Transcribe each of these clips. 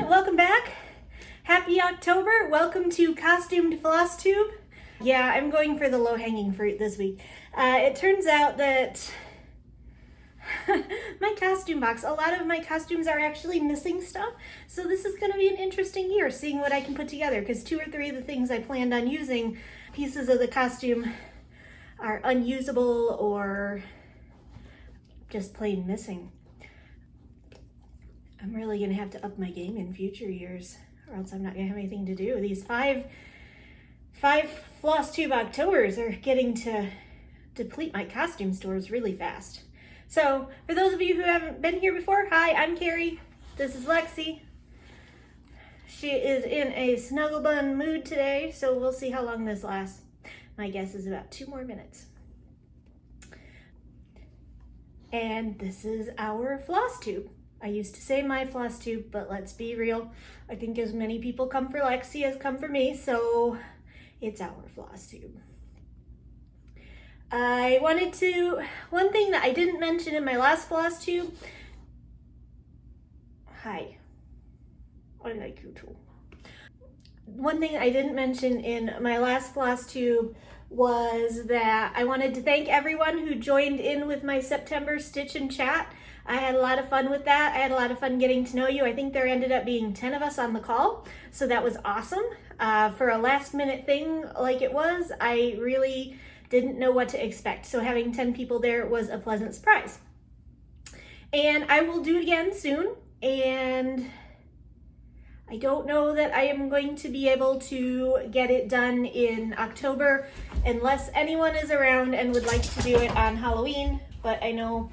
Welcome back. Happy October. Welcome to Costumed Flosstube. Yeah, I'm going for the low-hanging fruit this week. It turns out that my costume box, a lot of my costumes are actually missing stuff. So this is going to be an interesting year, seeing what I can put together, because 2 or 3 of the things I planned on using, pieces of the costume, are unusable or just plain missing. I'm really going to have to up my game in future years, or else I'm not going to have anything to do. These five Flosstube Octobers are getting to deplete my costume stores really fast. So, for those of you who haven't been here before, hi, I'm Carrie. This is Lexi. She is in a snuggle bun mood today, so we'll see how long this lasts. My guess is about 2 more minutes. And this is our Flosstube. I used to say my Flosstube, but let's be real. I think as many people come for Lexi as come for me, so it's our Flosstube. One thing that I didn't mention in my last Flosstube, hi, I like you too. One thing I didn't mention in my last Flosstube was that I wanted to thank everyone who joined in with my September Stitch and Chat. I had a lot of fun with that. I had a lot of fun getting to know you. I think there ended up being 10 of us on the call, so that was awesome. For a last minute thing like it was, I really didn't know what to expect. So having 10 people there was a pleasant surprise. And I will do it again soon. And I don't know that I am going to be able to get it done in October unless anyone is around and would like to do it on Halloween. But I know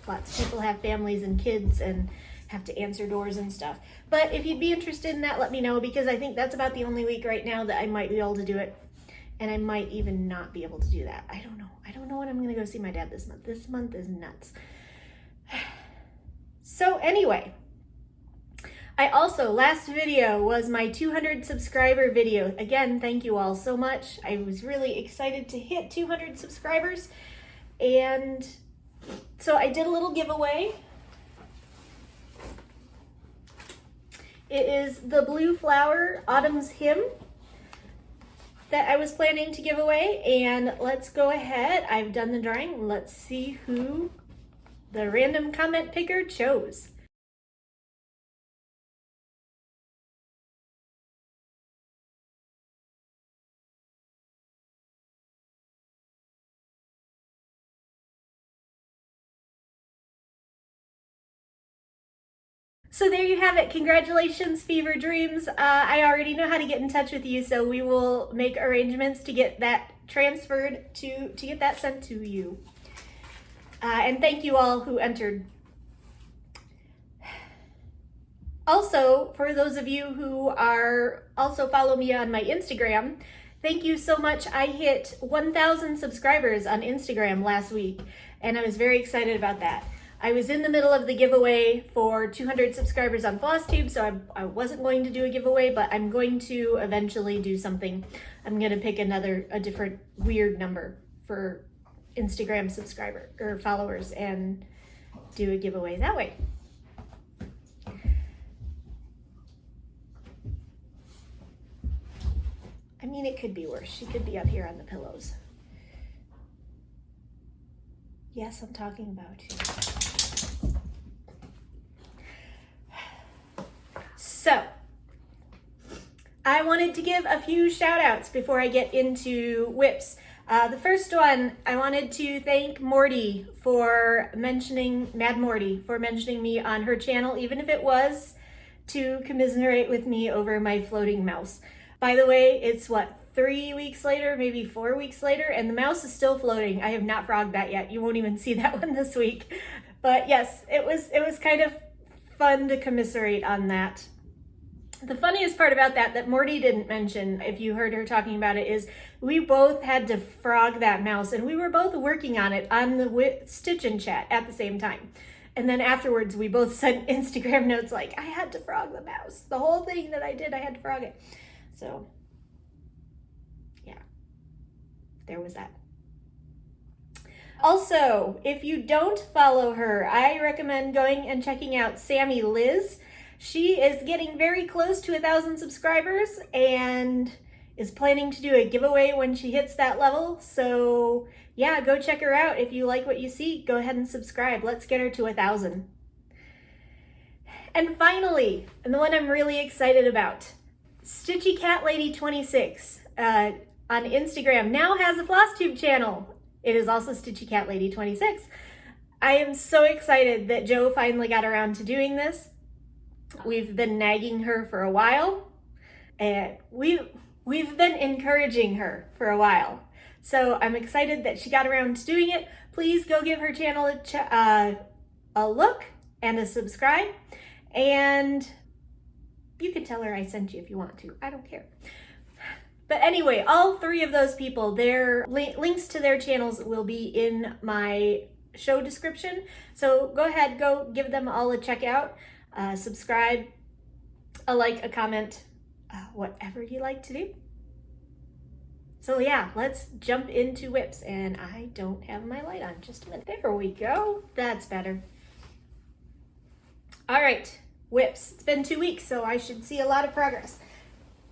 lots of people have families and kids and have to answer doors and stuff. But if you'd be interested in that, let me know, because I think that's about the only week right now that I might be able to do it. And I might even not be able to do that. I don't know. I don't know when I'm going to go see my dad this month. This month is nuts. So anyway, last video was my 200 subscriber video. Again, thank you all so much. I was really excited to hit 200 subscribers. And so I did a little giveaway. It is the Blue Flower Autumn's Hymn that I was planning to give away, and let's go ahead. I've done the drawing. Let's see who the random comment picker chose. So there you have it. Congratulations, Fever Dreams. I already know how to get in touch with you, so we will make arrangements to get that transferred to get that sent to you. And thank you all who entered. Also, for those of you who are also follow me on my Instagram, thank you so much. I hit 1,000 subscribers on Instagram last week, and I was very excited about that. I was in the middle of the giveaway for 200 subscribers on Flosstube, so I wasn't going to do a giveaway, but I'm going to eventually do something. I'm going to pick a different weird number for Instagram subscriber or followers and do a giveaway that way. I mean, it could be worse. She could be up here on the pillows. Yes, I'm talking about you. So, I wanted to give a few shout outs before I get into whips. The first one, I wanted to thank Morty for mentioning, Mad Morty, for mentioning me on her channel, even if it was to commiserate with me over my floating mouse. By the way, it's 3 weeks later, maybe 4 weeks later, and the mouse is still floating. I have not frogged that yet. You won't even see that one this week. But yes, it was kind of fun to commiserate on that. The funniest part about that Morty didn't mention, if you heard her talking about it, is we both had to frog that mouse, and we were both working on it on the Stitch and Chat at the same time. And then afterwards, we both sent Instagram notes like, I had to frog the mouse. The whole thing that I did, I had to frog it. So, yeah, there was that. Also, if you don't follow her, I recommend going and checking out Sammy Liz. She is getting very close to 1,000 subscribers and is planning to do a giveaway when she hits that level. So yeah, go check her out. If you like what you see, go ahead and subscribe. Let's get her to 1,000. And finally, and the one I'm really excited about, Stitchy Cat Lady 26 on Instagram now has a Flosstube channel. It is also Stitchy Cat Lady 26. I am so excited that Joe finally got around to doing this. We've been nagging her for a while, and we've been encouraging her for a while. So I'm excited that she got around to doing it. Please go give her channel a look and a subscribe. And you can tell her I sent you if you want to. I don't care. But anyway, all three of those people, their links to their channels will be in my show description. So go ahead, go give them all a check out. Subscribe, a like, a comment, whatever you like to do. So yeah, let's jump into whips. And I don't have my light on. Just a minute. There we go. That's better. All right, whips. It's been 2 weeks, so I should see a lot of progress.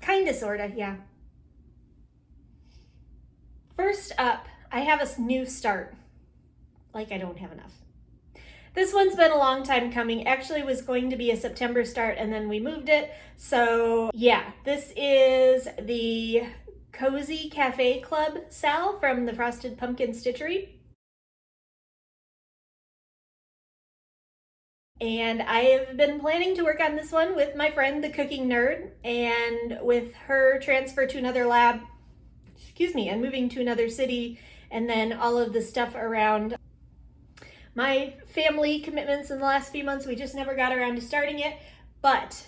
Kinda, sorta, yeah. First up, I have a new start. Like I don't have enough. This one's been a long time coming. Actually, was going to be a September start, and then we moved it. So yeah, this is the Cozy Cafe Club Sal from the Frosted Pumpkin Stitchery. And I have been planning to work on this one with my friend, the Cooking Nerd, and with her transfer to another lab, and moving to another city, and then all of the stuff around my family commitments in the last few months. We just never got around to starting it, but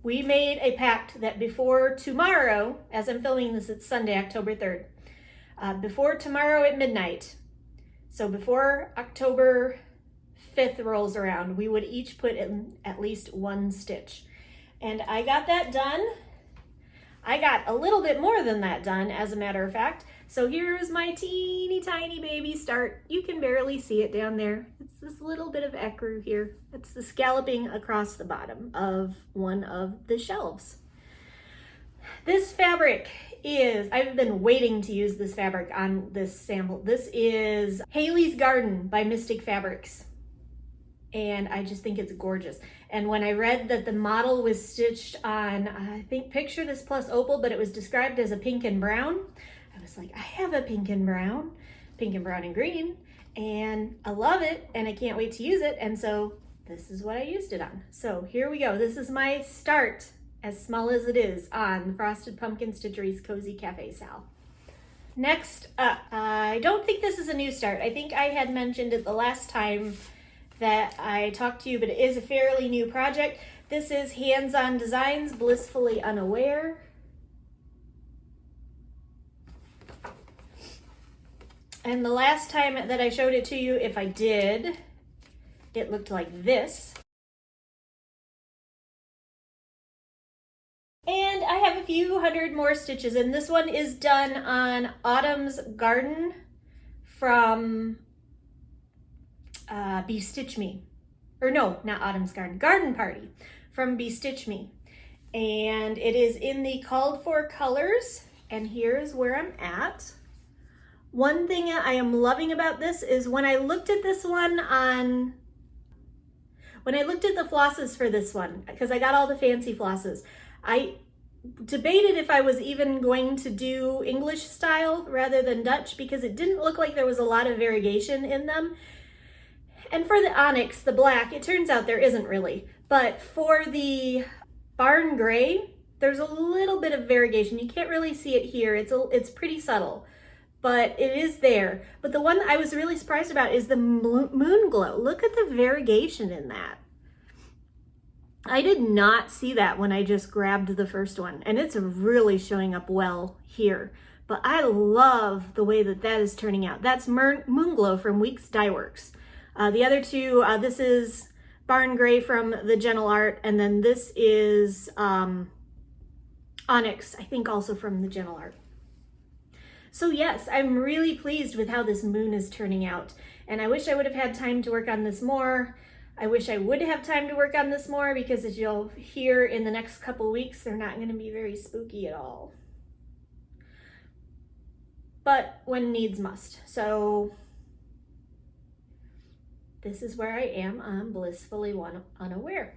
we made a pact that before tomorrow, as I'm filming this, it's Sunday, October 3rd, before tomorrow at midnight, so before October 5th rolls around, we would each put in at least one stitch. And I got that done. I got a little bit more than that done, as a matter of fact. So here's my teeny tiny baby start. You can barely see it down there. It's this little bit of ecru here. It's the scalloping across the bottom of one of the shelves. This fabric is, I've been waiting to use this fabric on this sample. This is Haley's Garden by Mystic Fabrics. And I just think it's gorgeous. And when I read that the model was stitched on, I think Picture This Plus Opal, but it was described as a pink and brown, I was like, I have a pink and brown and green, and I love it, and I can't wait to use it. And so this is what I used it on. So here we go. This is my start, as small as it is, on Frosted Pumpkin Stitchery's Cozy Cafe Sal. Next up, I don't think this is a new start. I think I had mentioned it the last time that I talked to you, but it is a fairly new project. This is Hands On Designs, Blissfully Unaware. And the last time that I showed it to you, if I did, it looked like this. And I have a few hundred more stitches, and this one is done on Autumn's Garden from Be Stitch Me, or no, not Autumn's Garden Party from Be Stitch Me. And it is in the called for colors, and here's where I'm at. One thing I am loving about this is when I looked at this one when I looked at the flosses for this one, because I got all the fancy flosses, I debated if I was even going to do English style rather than Dutch, because it didn't look like there was a lot of variegation in them. And for the onyx, the black, it turns out there isn't really. But for the barn gray, there's a little bit of variegation. You can't really see it here. It's pretty subtle, but it is there. But the one I was really surprised about is the moon glow. Look at the variegation in that. I did not see that when I just grabbed the first one, and it's really showing up well here. But I love the way that that is turning out. That's Moon Glow from Weeks Dye Works. The other two, this is Barn Gray from the Gentle Art, and then this is Onyx, I think also from the Gentle Art. So yes, I'm really pleased with how this moon is turning out, and I wish I would have had time to work on this more. I wish I would have time to work on this more because as you'll hear in the next couple weeks, they're not going to be very spooky at all. But when needs must. So this is where I am on Blissfully Unaware.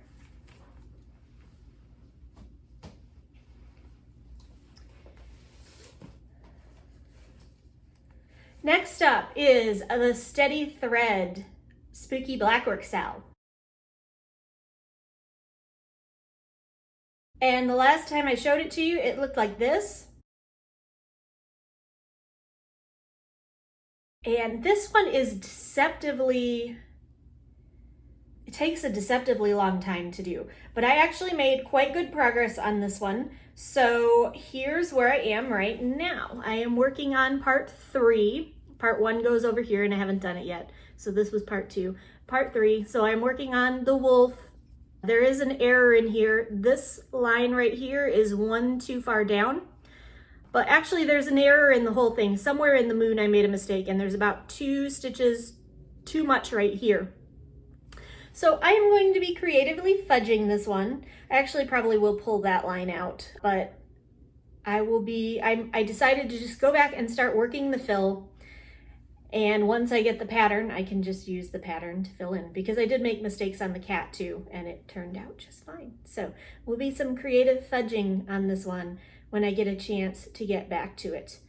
Next up is the Steady Thread Spooky Blackwork Sal. And the last time I showed it to you, it looked like this. And this one is deceptively, it takes a deceptively long time to do, but I actually made quite good progress on this one. So here's where I am right now. I am working on part 3. Part 1 goes over here and I haven't done it yet. So this was part 2. Part 3, so I'm working on the wolf. There is an error in here. This line right here is 1 too far down. But actually there's an error in the whole thing. Somewhere in the moon I made a mistake and there's about 2 stitches too much right here. So I am going to be creatively fudging this one. I actually probably will pull that line out, but I decided to just go back and start working the fill. And once I get the pattern, I can just use the pattern to fill in because I did make mistakes on the cat too, and it turned out just fine. So will be some creative fudging on this one when I get a chance to get back to it.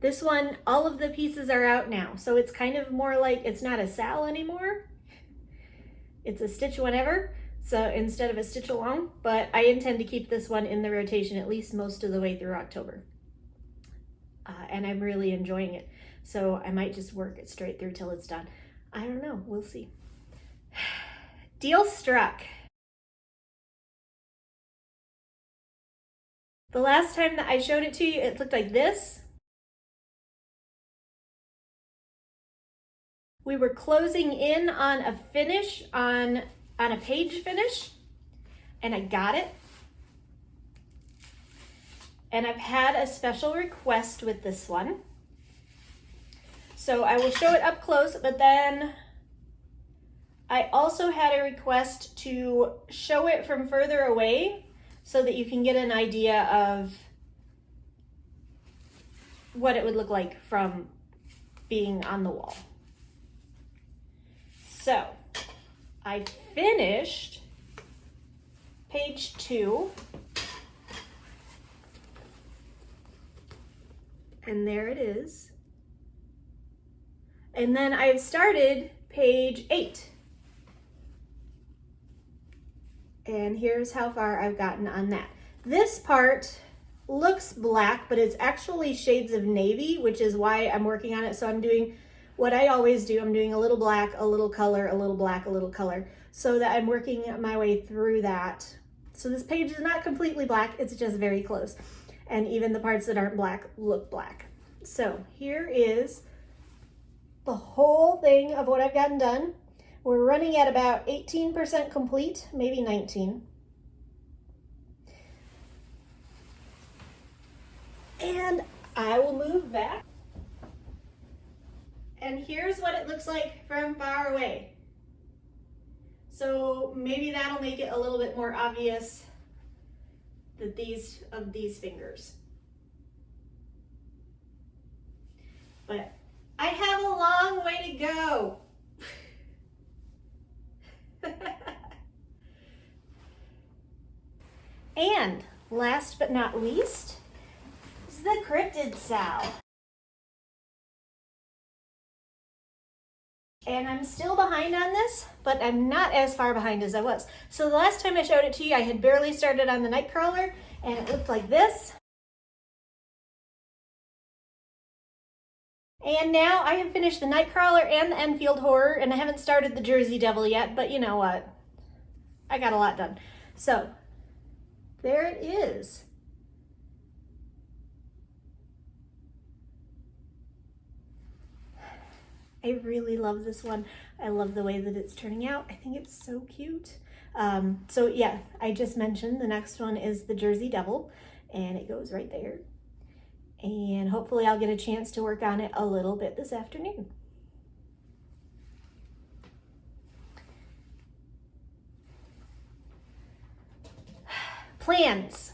This one, all of the pieces are out now, so it's kind of more like, it's not a Sal anymore. It's a stitch whenever, so instead of a stitch along, but I intend to keep this one in the rotation at least most of the way through October. And I'm really enjoying it. So I might just work it straight through till it's done. I don't know, we'll see. Deal struck. The last time that I showed it to you, it looked like this. We were closing in on a finish, on a page finish, and I got it. And I've had a special request with this one. So I will show it up close, but then I also had a request to show it from further away so that you can get an idea of what it would look like from being on the wall. So I finished page 2. And there it is. And then I've started page 8. And here's how far I've gotten on that. This part looks black, but it's actually shades of navy, which is why I'm working on it. So I'm doing what I always do. I'm doing a little black, a little color, a little black, a little color, so that I'm working my way through that. So this page is not completely black, it's just very close. And even the parts that aren't black look black. So here is the whole thing of what I've gotten done. We're running at about 18% complete, maybe 19. And I will move back. And here's what it looks like from far away. So maybe that'll make it a little bit more obvious that these fingers. But I have a long way to go. And last but not least is the Cryptid Cell. And I'm still behind on this, but I'm not as far behind as I was. So the last time I showed it to you, I had barely started on the Nightcrawler, and it looked like this. And now I have finished the Nightcrawler and the Enfield Horror, and I haven't started the Jersey Devil yet, but you know what? I got a lot done. So there it is. I really love this one. I love the way that it's turning out. I think it's so cute. So yeah, I just mentioned the next one is the Jersey Devil, and it goes right there. And hopefully I'll get a chance to work on it a little bit this afternoon. Plans.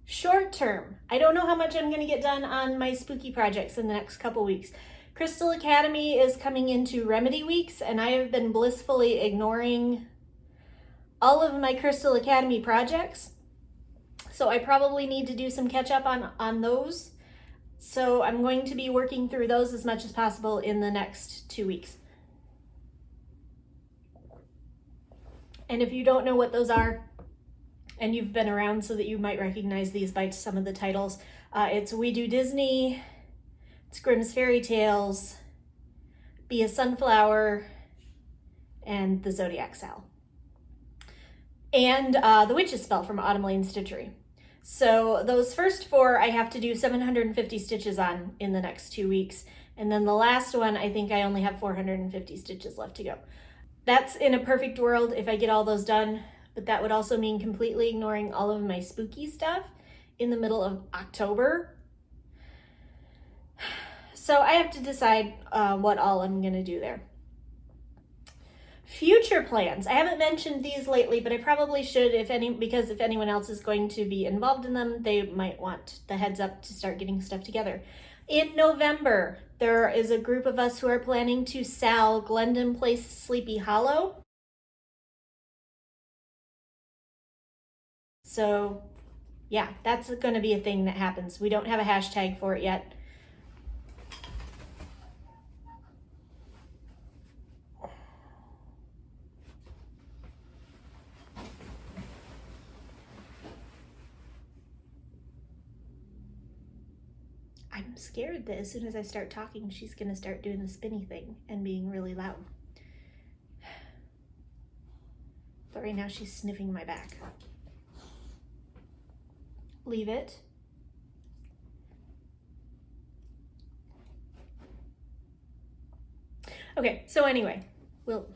Short term, I don't know how much I'm going to get done on my spooky projects in the next couple weeks. Crystal Academy is coming into Remedy weeks, and I have been blissfully ignoring all of my Crystal Academy projects. So I probably need to do some catch up on those. So I'm going to be working through those as much as possible in the next 2 weeks. And if you don't know what those are, and you've been around so that you might recognize these by some of the titles, it's We Do Disney, it's Grimm's Fairy Tales, Be a Sunflower, and The Zodiac Sal. And The Witch's Spell from Autumn Lane Stitchery. So those first 4 I have to do 750 stitches on in the next 2 weeks. And then the last one, I think I only have 450 stitches left to go. That's in a perfect world if I get all those done, but that would also mean completely ignoring all of my spooky stuff in the middle of October. So I have to decide what all I'm gonna do there. Future plans. I haven't mentioned these lately, but I probably should because if anyone else is going to be involved in them, they might want the heads up to start getting stuff together. In November, there is a group of us who are planning to sell Glendon Place Sleepy Hollow. So yeah, that's going to be a thing that happens. We don't have a hashtag for it yet. I'm scared that as soon as I start talking, she's going to start doing the spinny thing and being really loud. But right now she's sniffing my back. Leave it. Okay, so anyway,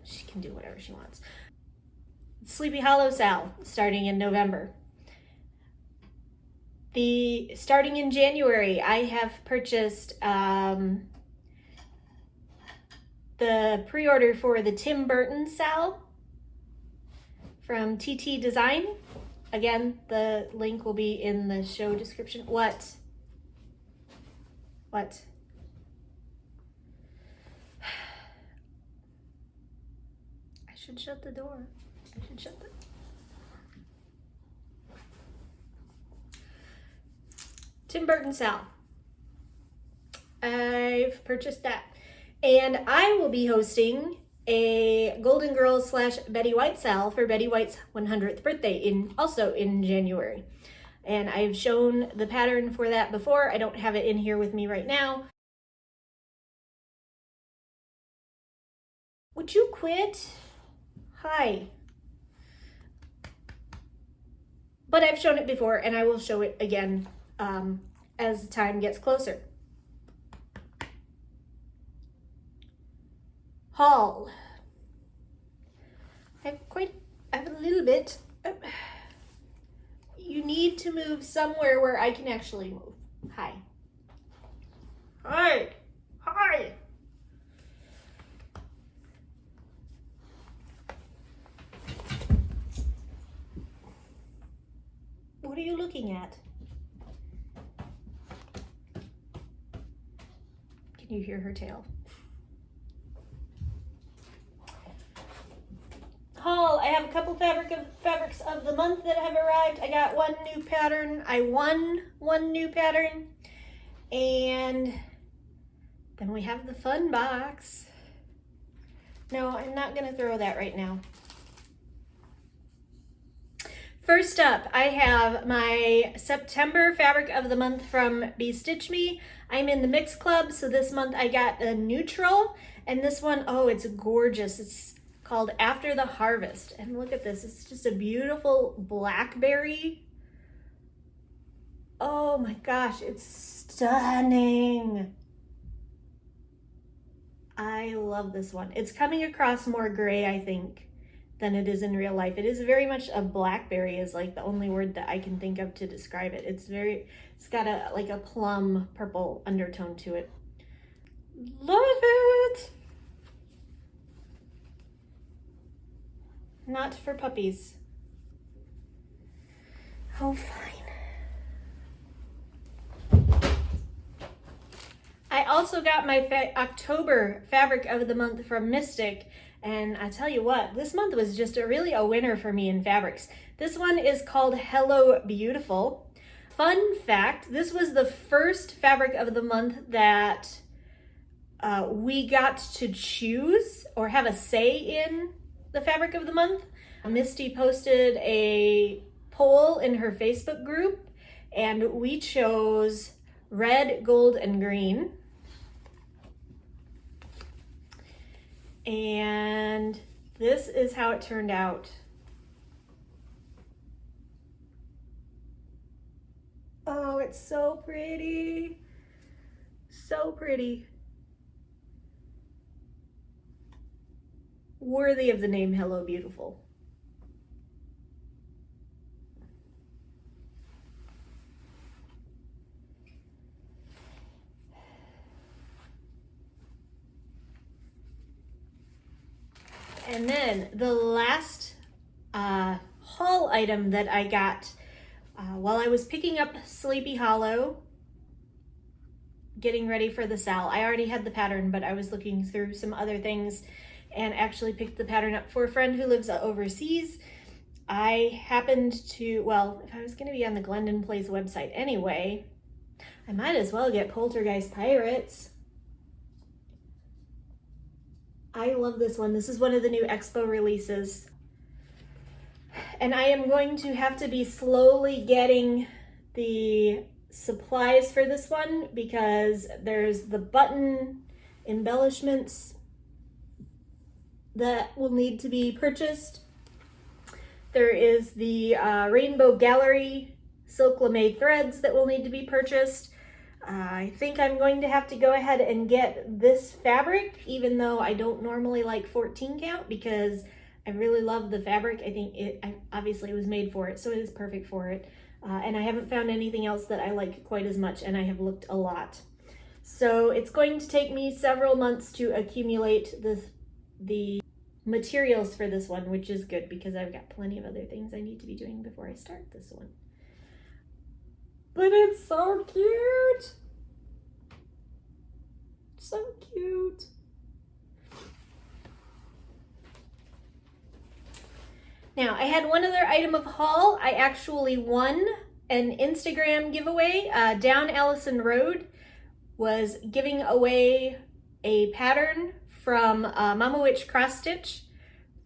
she can do whatever she wants. Sleepy Hollow Sal, starting in November. Starting in January, I have purchased the pre-order for the Tim Burton Sal from TT Design. Again, the link will be in the show description. What? I should shut the door. Tim Burton Sal. I've purchased that. And I will be hosting a Golden Girls / Betty White Sal for Betty White's 100th birthday also in January. And I've shown the pattern for that before. I don't have it in here with me right now. Would you quit? Hi. But I've shown it before and I will show it again as time gets closer. Haul. I have a little bit. You need to move somewhere where I can actually move. Hi. What are you looking at? Can you hear her tail? Haul. I have a couple fabrics of the month that have arrived. I got one new pattern. I won one new pattern. And then we have the fun box. No, I'm not gonna throw that right now. First up, I have my September fabric of the month from Be Stitch Me. I'm in the mix club, so this month I got a neutral, and this one, oh, it's gorgeous. It's called After the Harvest, and look at this. It's just a beautiful blackberry. Oh my gosh, it's stunning. I love this one. It's coming across more gray, I think, than it is in real life. It is very much a blackberry is like the only word that I can think of to describe it. It's got like a plum purple undertone to it. Love it. not for puppies. Oh, fine. I also got my October fabric of the month from Mystic, and I tell you what, this month was just really a winner for me in fabrics. This one is called Hello Beautiful. Fun fact, this was the first fabric of the month that we got to choose or have a say in the fabric of the month. Misty posted a poll in her Facebook group, and we chose red, gold, and green. And this is how it turned out. Oh, it's so pretty. So pretty. Worthy of the name Hello Beautiful. And then the last haul item that I got while I was picking up Sleepy Hollow, getting ready for the Sal. I already had the pattern, but I was looking through some other things and actually picked the pattern up for a friend who lives overseas. I happened to, well, if I was gonna be on the Glendon Place website anyway, I might as well get Poltergeist Pirates. I love this one. This is one of the new Expo releases. And I am going to have to be slowly getting the supplies for this one because there's the button embellishments that will need to be purchased. There is the Rainbow Gallery silk lame threads that will need to be purchased. I think I'm going to have to go ahead and get this fabric, even though I don't normally like 14 count because I really love the fabric. I think it obviously was made for it, so it is perfect for it. And I haven't found anything else that I like quite as much, and I have looked a lot. So it's going to take me several months to accumulate the materials for this one, which is good because I've got plenty of other things I need to be doing before I start this one. But it's so cute. So cute. Now, I had one other item of haul. I actually won an Instagram giveaway. Down Allison Road was giving away a pattern from Mama Witch Cross Stitch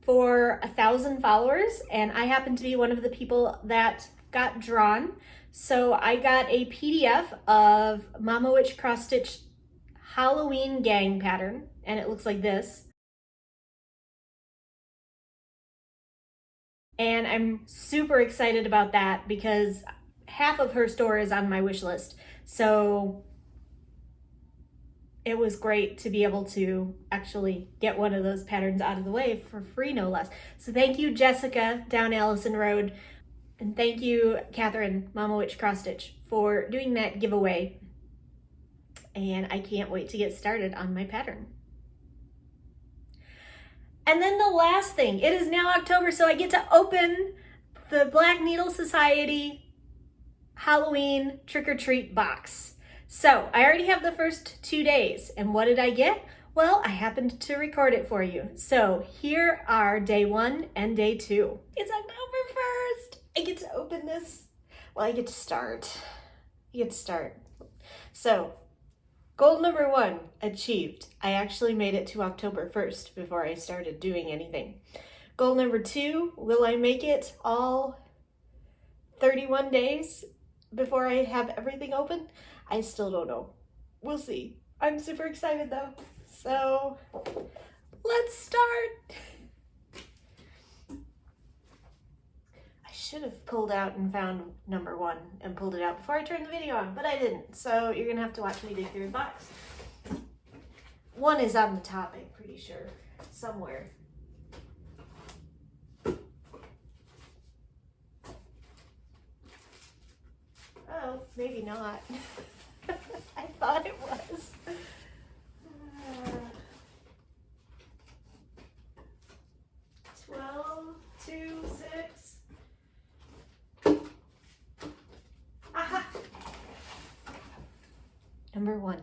for 1,000 followers, and I happened to be one of the people that got drawn. So I got a PDF of Mama Witch Cross Stitch Halloween gang pattern, and it looks like this. And I'm super excited about that because half of her store is on my wish list. So it was great to be able to actually get one of those patterns out of the way for free, no less. So thank you, Jessica, down Allison Road. And thank you, Catherine, Mama Witch Cross Stitch, for doing that giveaway. And I can't wait to get started on my pattern. And then the last thing, it is now October, so I get to open the Black Needle Society Halloween trick-or-treat box. So I already have the first 2 days, and what did I get? Well, I happened to record it for you. So here are day 1 and day 2. It's October 1st. I get to open this. Well, I get to start. So goal number 1 achieved. I actually made it to October 1st before I started doing anything. Goal number 2, will I make it all 31 days before I have everything open? I still don't know. We'll see. I'm super excited though. So let's start. I should have pulled out and found number 1 and pulled it out before I turned the video on, but I didn't. So you're gonna have to watch me dig through the box. 1 is on the top, I'm pretty sure, somewhere. Oh, maybe not. I thought it was. 12, Number 1.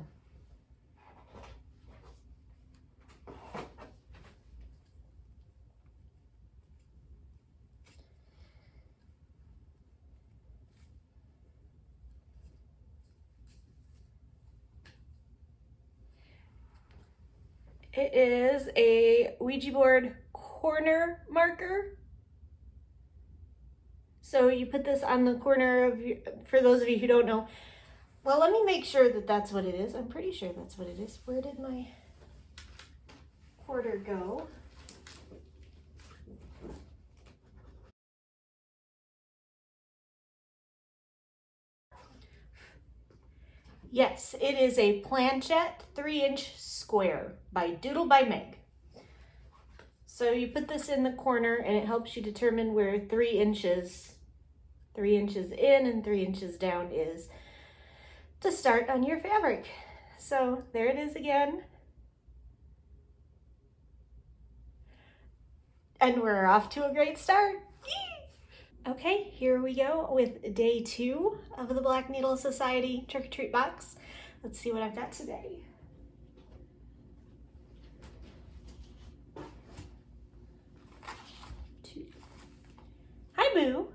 It is a Ouija board corner marker. So you put this on the corner of your, for those of you who don't know. Well, let me make sure that that's what it is. I'm pretty sure that's what it is. Where did my quarter go? Yes, it is a Planchette 3-inch square by Doodle by Meg. So you put this in the corner and it helps you determine where 3 inches in and 3 inches down is to start on your fabric. So there it is again. And we're off to a great start. Yee! Okay, here we go with day 2 of the Black Needle Society trick-or-treat box. Let's see what I've got today. Hi, Boo.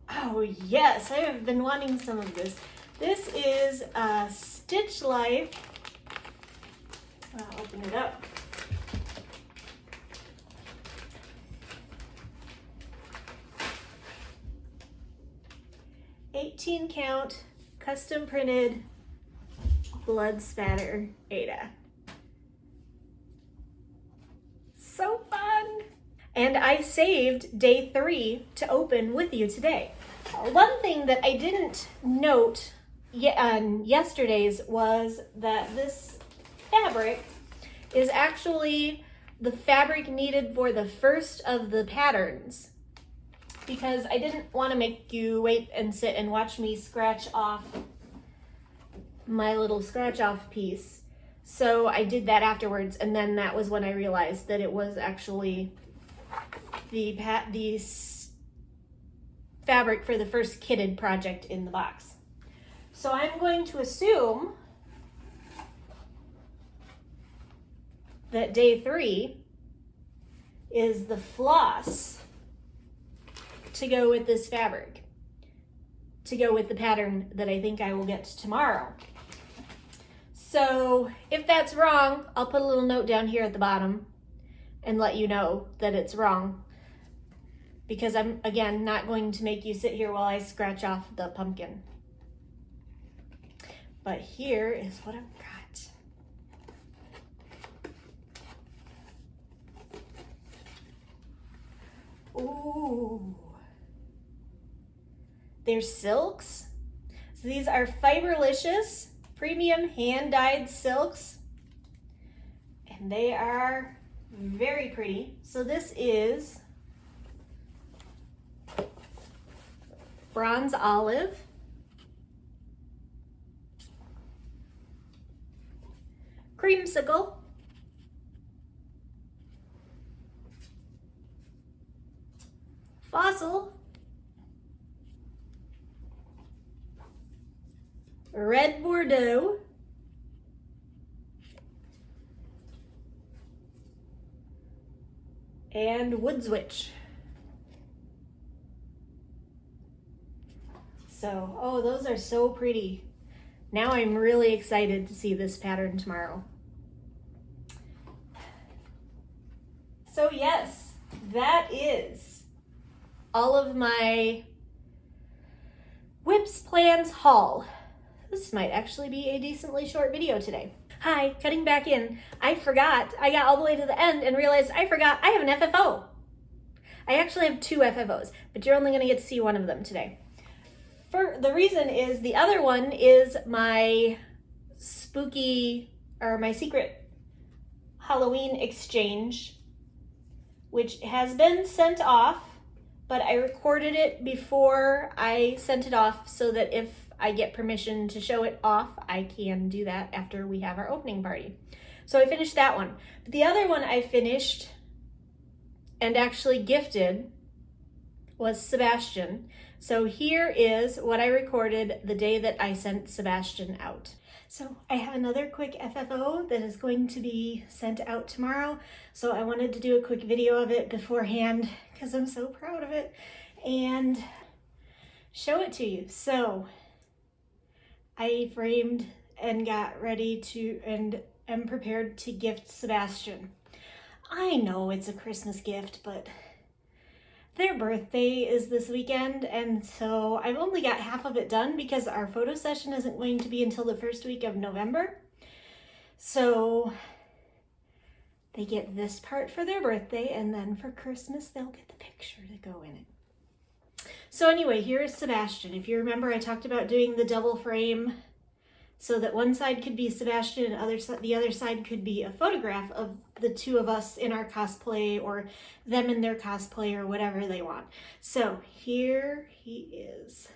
Oh yes, I have been wanting some of this. This is Stitch Life. I'll open it up. '18 count, custom printed blood spatter Ada. So fun! And I saved day 3 to open with you today. One thing that I didn't note on yesterday's was that this fabric is actually the fabric needed for the first of the patterns, because I didn't want to make you wait and sit and watch me scratch off my little scratch off piece. So I did that afterwards, and then that was when I realized that it was actually the fabric for the first kitted project in the box. So I'm going to assume that day 3 is the floss to go with this fabric, to go with the pattern that I think I will get tomorrow. So if that's wrong, I'll put a little note down here at the bottom and let you know that it's wrong, because I'm, again, not going to make you sit here while I scratch off the pumpkin. But here is what I've got. Ooh. They're silks. So these are Fiberlicious premium hand-dyed silks. And they are very pretty. So this is bronze olive, creamsicle, fossil, red Bordeaux, and wood switch. So, oh, those are so pretty. Now I'm really excited to see this pattern tomorrow. So yes, that is all of my Whips Plans haul. This might actually be a decently short video today. Hi, cutting back in. I forgot. I got all the way to the end and realized I forgot I have an FFO. I actually have 2 FFOs, but you're only going to get to see one of them today. The reason is the other one is my spooky, or my secret Halloween exchange, which has been sent off, but I recorded it before I sent it off so that if I get permission to show it off, I can do that after we have our opening party. So I finished that one. But the other one I finished and actually gifted was Sebastian. So here is what I recorded the day that I sent Sebastian out. So I have another quick FFO that is going to be sent out tomorrow. So I wanted to do a quick video of it beforehand because I'm so proud of it and show it to you. So I framed and got ready to and am prepared to gift Sebastian. I know it's a Christmas gift, but their birthday is this weekend, and so I've only got half of it done because our photo session isn't going to be until the first week of November. So they get this part for their birthday, and then for Christmas they'll get the picture to go in it. So anyway, here is Sebastian. If you remember, I talked about doing the double frame so that one side could be Sebastian and the other side could be a photograph of the two of us in our cosplay, or them in their cosplay, or whatever they want. So here he is.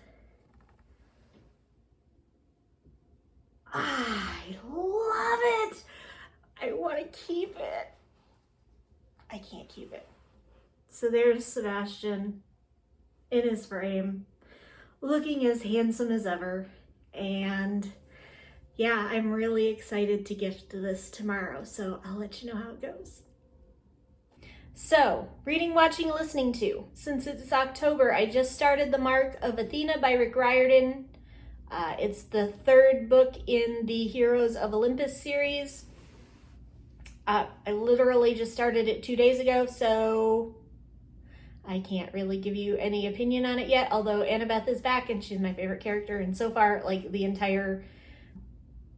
I love it. I want to keep it. I can't keep it. So there's Sebastian in his frame, looking as handsome as ever. And yeah, I'm really excited to gift this tomorrow, so I'll let you know how it goes. So, reading, watching, listening to. Since it's October, I just started The Mark of Athena by Rick Riordan. It's the third book in the Heroes of Olympus series. I literally just started it 2 days ago, so I can't really give you any opinion on it yet, although Annabeth is back and she's my favorite character, and so far, like, the entire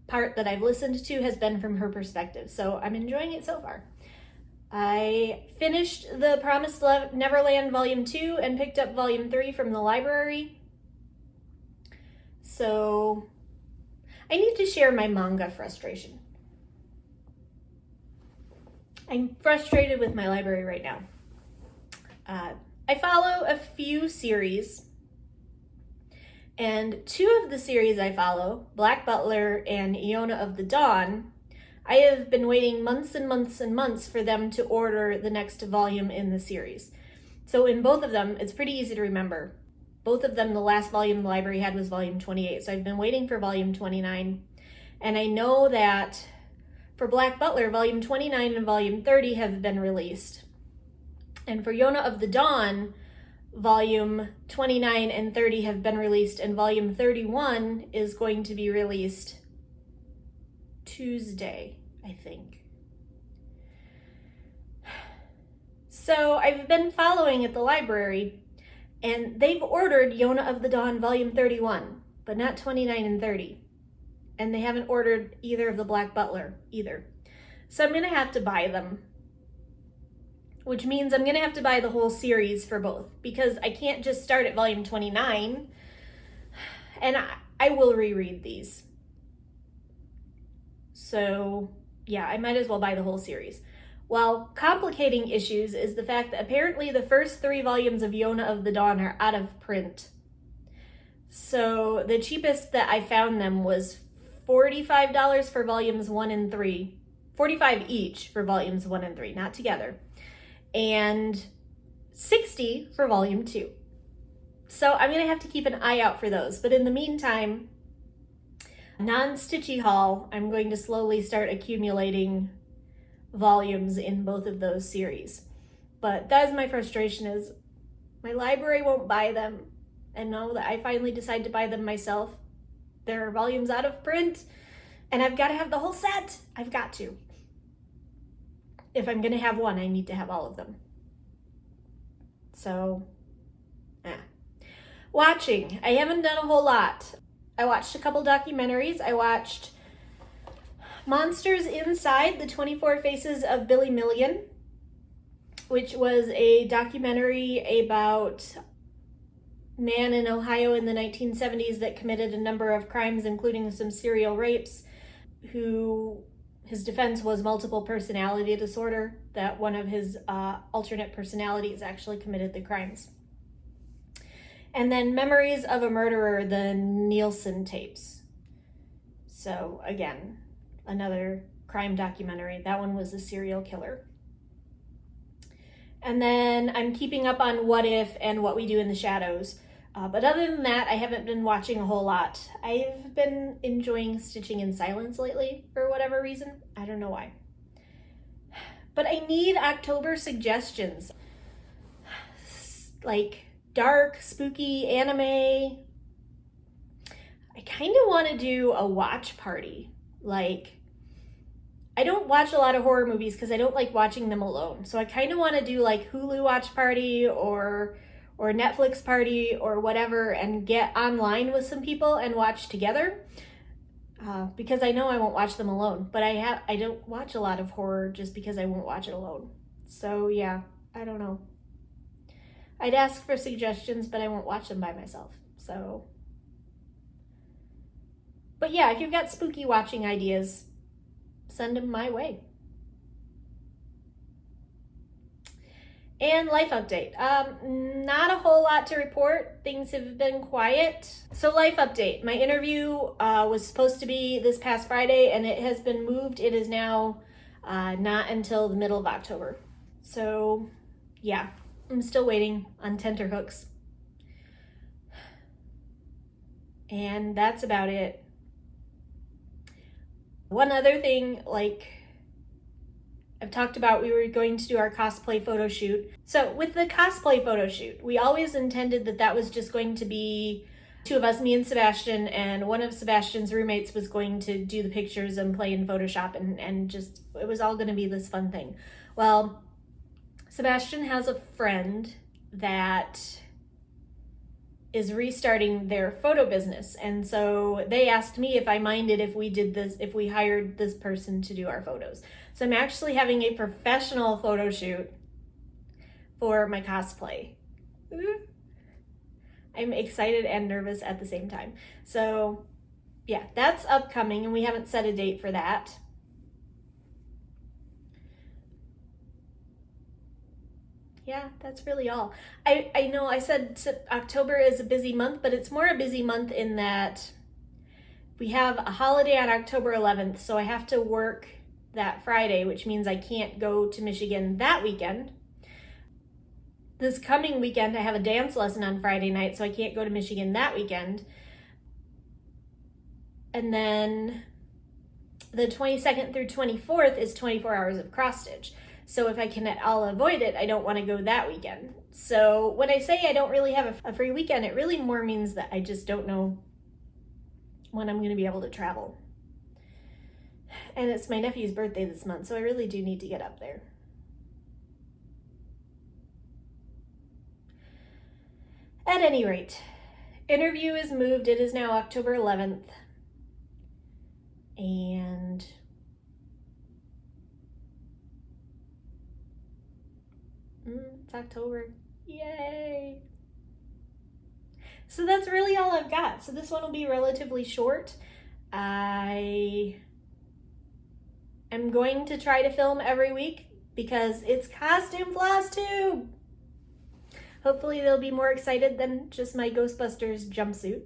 part that I've listened to has been from her perspective, so I'm enjoying it so far. I finished The Promised Neverland Volume 2 and picked up Volume 3 from the library. So I need to share my manga frustration. I'm frustrated with my library right now. I follow a few series, and two of the series I follow, Black Butler and Iona of the Dawn, I have been waiting months and months and months for them to order the next volume in the series. So in both of them, it's pretty easy to remember. Both of them, the last volume the library had was volume 28, so I've been waiting for volume 29. And I know that for Black Butler, volume 29 and volume 30 have been released. And for Iona of the Dawn, volume 29 and 30 have been released, and volume 31 is going to be released Tuesday, I think. So I've been following at the library, and they've ordered Iona of the Dawn volume 31, but not 29 and 30. And they haven't ordered either of the Black Butler either. So I'm gonna have to buy them, which means I'm gonna have to buy the whole series for both, because I can't just start at volume 29, and I will reread these. So yeah, I might as well buy the whole series. While complicating issues is the fact that apparently the first 3 volumes of Iona of the Dawn are out of print. So the cheapest that I found them was $45 for volumes 1 and 3. $45 each for volumes 1 and 3, not together. And $60 for volume 2. So I'm gonna have to keep an eye out for those. But in the meantime, non-Stitchy haul, I'm going to slowly start accumulating volumes in both of those series. But that's my frustration, is my library won't buy them. And now that I finally decide to buy them myself, there are volumes out of print, and I've got to have the whole set. I've got to. If I'm gonna have one, I need to have all of them. So, Watching. I haven't done a whole lot. I watched a couple documentaries. I watched Monsters Inside the 24 Faces of Billy Milligan, which was a documentary about a man in Ohio in the 1970s that committed a number of crimes, including some serial rapes, who his defense was multiple personality disorder, that one of his alternate personalities actually committed the crimes. And then Memories of a Murderer, the Nielsen tapes. So again, another crime documentary. That one was a serial killer. And then I'm keeping up on What If and What We Do in the Shadows. But other than that, I haven't been watching a whole lot. I've been enjoying stitching in silence lately for whatever reason. I don't know why. But I need October suggestions. Like dark, spooky anime. I kind of want to do a watch party. Like, I don't watch a lot of horror movies because I don't like watching them alone. So I kind of want to do like Hulu watch party or Netflix party or whatever and get online with some people and watch together. Because I know I won't watch them alone. But I don't watch a lot of horror just because I won't watch it alone. So yeah, I don't know. I'd ask for suggestions, but I won't watch them by myself. So, but yeah, if you've got spooky watching ideas, send them my way. And life update. Not a whole lot to report. Things have been quiet. So life update. My interview was supposed to be this past Friday and it has been moved. It is now not until the middle of October. So yeah, I'm still waiting on tenterhooks. And that's about it. One other thing, like I've talked about, we were going to do our cosplay photo shoot. So with the cosplay photo shoot, we always intended that that was just going to be two of us, me and Sebastian, and one of Sebastian's roommates was going to do the pictures and play in Photoshop and just, it was all going to be this fun thing. Well, Sebastian has a friend that is restarting their photo business. And so they asked me if I minded if we did this, if we hired this person to do our photos. So I'm actually having a professional photo shoot for my cosplay. I'm excited and nervous at the same time. So yeah, that's upcoming and we haven't set a date for that. Yeah, that's really all. I know I said October is a busy month, but it's more a busy month in that we have a holiday on October 11th, so I have to work that Friday, which means I can't go to Michigan that weekend. This coming weekend, I have a dance lesson on Friday night, so I can't go to Michigan that weekend. And then the 22nd through 24th is 24 hours of cross stitch. So if I can, I'll avoid it. I don't want to go that weekend. So when I say I don't really have a free weekend, it really more means that I just don't know when I'm going to be able to travel. And it's my nephew's birthday this month, so I really do need to get up there. At any rate, interview is moved. It is now October 11th. And it's October. Yay! So that's really all I've got. So this one will be relatively short. I am going to try to film every week because it's costume Flosstube. Hopefully they'll be more excited than just my Ghostbusters jumpsuit.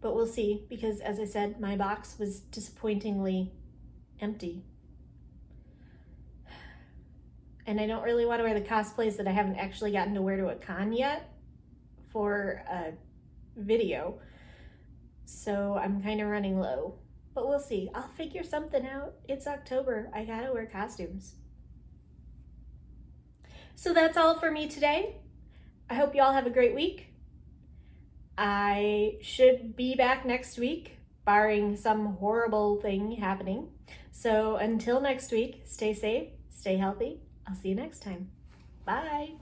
But we'll see, because as I said, my box was disappointingly empty. And I don't really want to wear the cosplays that I haven't actually gotten to wear to a con yet for a video. So I'm kind of running low. But we'll see. I'll figure something out. It's October. I gotta wear costumes. So that's all for me today. I hope you all have a great week. I should be back next week, barring some horrible thing happening. So until next week, stay safe, stay healthy. I'll see you next time. Bye.